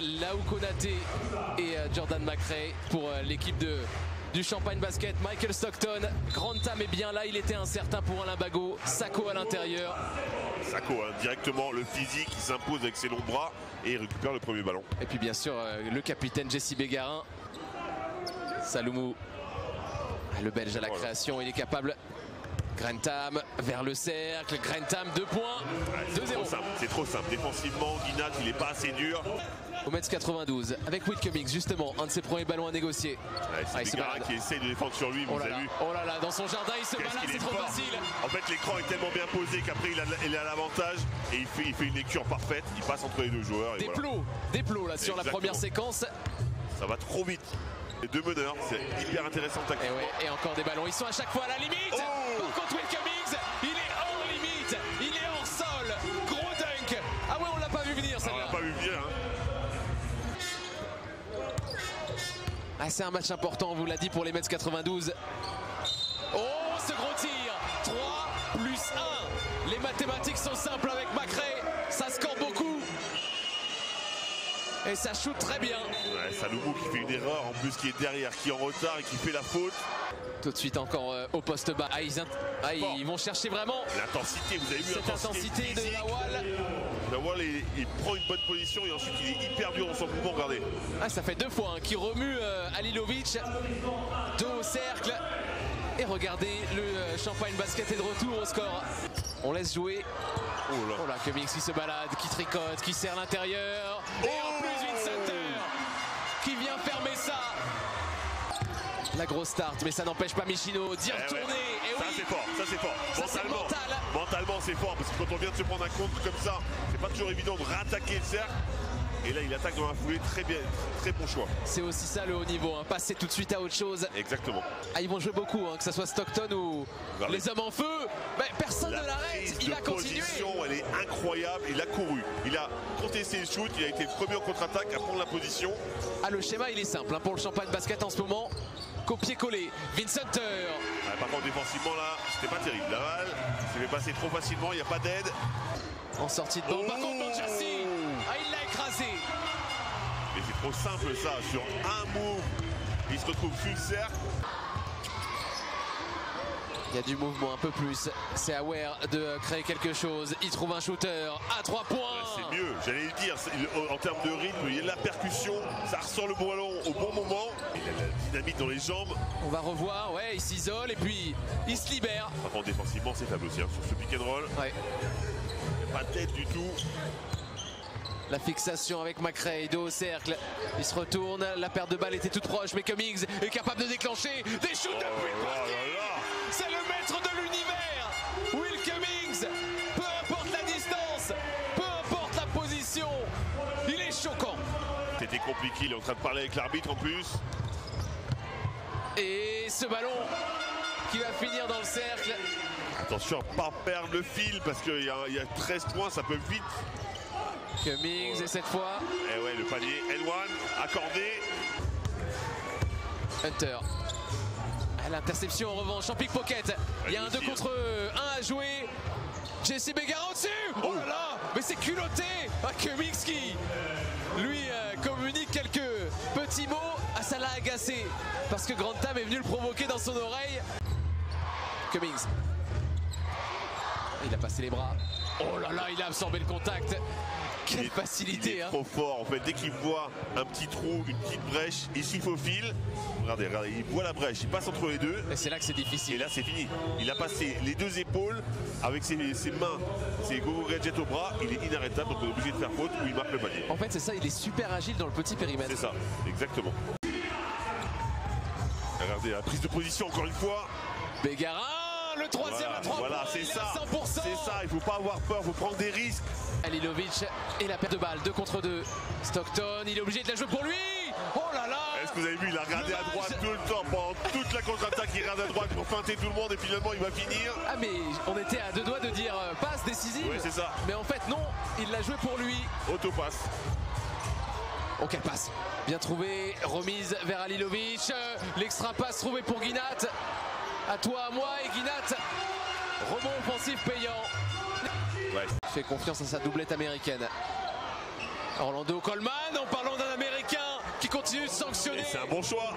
Lau Konaté et Jordan McRae pour l'équipe du Champagne Basket. Michael Stockton, Grantham est bien là, il était incertain pour Alain Bagot. Sacco à l'intérieur. Sacco, hein, directement le physique, il s'impose avec ses longs bras et il récupère le premier ballon. Et puis bien sûr le capitaine Jesse Bégarin. Saloumou, le Belge à la création, il est capable. Grantham vers le cercle, Grantham 2 points, 2-0. C'est trop simple, défensivement, Guinat il est pas assez dur. Au mètre 92, avec Will Cummings justement, un de ses premiers ballons à négocier. Ouais, c'est Bégarin qui essaye de défendre sur lui, vous avez vu. Oh là là, dans son jardin il se balade, c'est trop facile. En fait l'écran est tellement bien posé qu'après il a l'avantage et il fait une lecture parfaite, il passe entre les deux joueurs. Et des plots là sur la première séquence. Ça va trop vite. Les deux meneurs, c'est hyper intéressant tactiquement. Et encore des ballons, ils sont à chaque fois à la limite. Par contre Will Cummings, il est hors limite, il est hors sol, gros dunk. Ah ouais, on l'a pas vu venir celle-là. On l'a pas vu venir hein. Ah, c'est un match important, on vous l'a dit pour les Mets 92. Oh, ce gros tir, 3 plus 1. Les mathématiques sont simples avec McRae, ça score beaucoup. Et ça shoot très bien. Ouais, Saloumou qui fait une erreur, en plus qui est derrière, qui est en retard et qui fait la faute. Tout de suite encore au poste bas. Ils vont chercher vraiment l'intensité, vous avez vu cette intensité de Lawal. Lawal il prend une bonne position et ensuite il est hyper dur dans son mouvement, regardez. Ah, ça fait 2 fois qu'il remue Halilovic. Dos au cercle. Et regardez, le Champagne Basket est de retour au score. On laisse jouer. Oh là, Cummings qui se balade, qui tricote, qui serre l'intérieur. Et en plus Vincent qui vient fermer ça. La grosse start, mais ça n'empêche pas Michino d'y retourner. Ouais. Et ça oui, c'est fort. Ça, Mentalement c'est fort parce que quand on vient de se prendre un contre comme ça, c'est pas toujours évident de rattaquer le cercle. Et là il attaque dans la foulée, très bien, très bon choix. C'est aussi ça le haut niveau, hein. Passer tout de suite à autre chose. Exactement. Ah, ils vont jouer beaucoup, hein, que ce soit Stockton ou les hommes en feu. Mais personne ne l'arrête, il a continué. La position, elle est incroyable, il a couru. Il a contesté le shoot, il a été le premier en contre-attaque à prendre la position. Ah, le schéma il est simple hein, pour le Champagne Basket en ce moment. Copier-coller, Vincent. Par contre défensivement là, c'était pas terrible. Laval s'est fait passer trop facilement, il n'y a pas d'aide. En sortie de banc, par contre Jesse, il l'a écrasé. Mais c'est trop simple ça, sur un move, il se retrouve sur le cercle. Il y a du mouvement un peu plus, c'est aware de créer quelque chose, il trouve un shooter à 3 points. C'est mieux, j'allais le dire, en termes de rythme, il y a de la percussion, ça ressort le ballon au bon moment, il a de la dynamique dans les jambes. On va revoir, ouais, il s'isole et puis il se libère. Par contre défensivement c'est faible aussi, hein, sur ce pick and roll. Ouais. Pas de tête du tout. La fixation avec McRae, dos au cercle, il se retourne, la perte de balle était toute proche, mais Cummings est capable de déclencher des shoots depuis le parking. C'est le maître de l'univers, Will Cummings. Peu importe la distance, peu importe la position, il est choquant. C'était compliqué, il est en train de parler avec l'arbitre en plus. Et ce ballon qui va finir dans le cercle. Attention à ne pas perdre le fil parce qu'il y a 13 points, ça peut vite. Cummings et cette fois. Et ouais, le panier N1 accordé. Hunter. L'interception en revanche en pickpocket. Il y a un 2 contre 1 à jouer. Jesse Bégarin au-dessus. Oh là là, mais c'est culotté. Cummings qui lui communique quelques petits mots. Ah, ça l'a agacé parce que Grantham est venu le provoquer dans son oreille. Cummings. Il a passé les bras. Oh là là, il a absorbé le contact. Quelle facilité. Il est trop fort en fait, dès qu'il voit un petit trou, une petite brèche, il s'y faufile. Regardez, il voit la brèche, il passe entre les deux. Et c'est là que c'est difficile. Et là c'est fini. Il a passé les 2 épaules avec ses mains, ses go-go gadgets au bras. Il est inarrêtable, donc on est obligé de faire faute ou il marque le panier. En fait c'est ça, il est super agile dans le petit périmètre. C'est ça, exactement. Regardez la prise de position encore une fois. Bégarin, le troisième à 3 voilà, points, c'est ça. 100%. C'est ça, il faut pas avoir peur, il faut prendre des risques. Halilovic et la perte de balle, 2 contre 2. Stockton, il est obligé de la jouer pour lui. Oh là là. Est-ce que vous avez vu, il a regardé à droite tout le temps, pendant toute la contre-attaque, il regarde à droite pour feinter tout le monde et finalement il va finir. Ah mais on était à 2 doigts de dire passe décisive. Oui, c'est ça. Mais en fait non, il l'a joué pour lui. Autopasse. Oh quelle passe. Bien trouvé, remise vers Halilovic. L'extra passe trouvé pour Guinat. À toi, à moi et Guinat. Rebond offensif payant. Ouais. Fait confiance à sa doublette américaine. Orlando Coleman, en parlant d'un Américain qui continue de sanctionner. C'est un bon choix.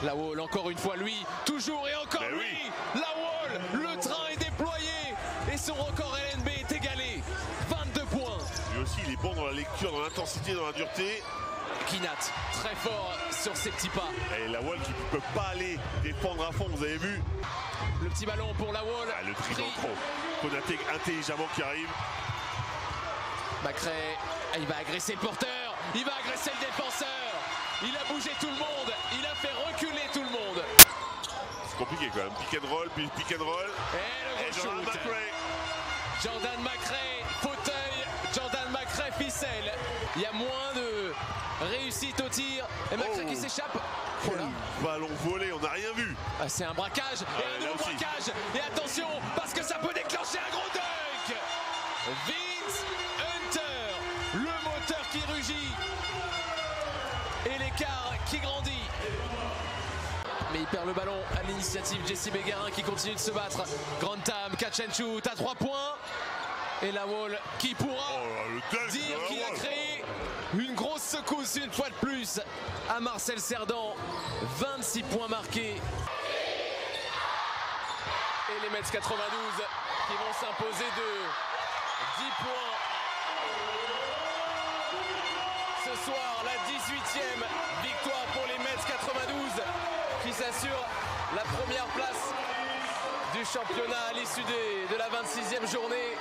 La Wall, encore une fois lui, toujours et encore mais lui. Oui. La Wall, le train est déployé et son record LNB est égalé. 22 points. Lui aussi, il est bon dans la lecture, dans l'intensité, dans la dureté. Kinat, très fort sur ses petits pas. Et la Wall qui ne peut pas aller défendre à fond, vous avez vu. Le petit ballon pour la Wall. Le tri dans le trop. Konaté intelligemment qui arrive. Macrae, il va agresser le porteur, il va agresser le défenseur. Il a bougé tout le monde, il a fait reculer tout le monde. C'est compliqué quand même. Pick and roll, puis pick and roll. Et le Jordan shoot. Macrae. Jordan Macrae, fauteuil, Jordan Macrae ficelle. Il y a moins de réussite au tir. Et Macrae qui s'échappe. Quel ballon volé, on n'a rien vu. Ah, c'est un braquage, et un nouveau braquage. Et attention, parce que ça peut déclencher un gros dunk. Vince Hunter, le moteur qui rugit. Et l'écart qui grandit. Mais il perd le ballon à l'initiative. Jesse Bégarin qui continue de se battre. Grantham, catch and shoot à 3 points. Et la Wall qui pourra dire qu'il a créé une grosse secousse une fois de plus à Marcel Cerdan. 26 points marqués. Et les Mets 92 qui vont s'imposer de 10 points. Ce soir, la 18e victoire pour les Mets 92 qui s'assure la première place du championnat à l'issue de la 26e journée.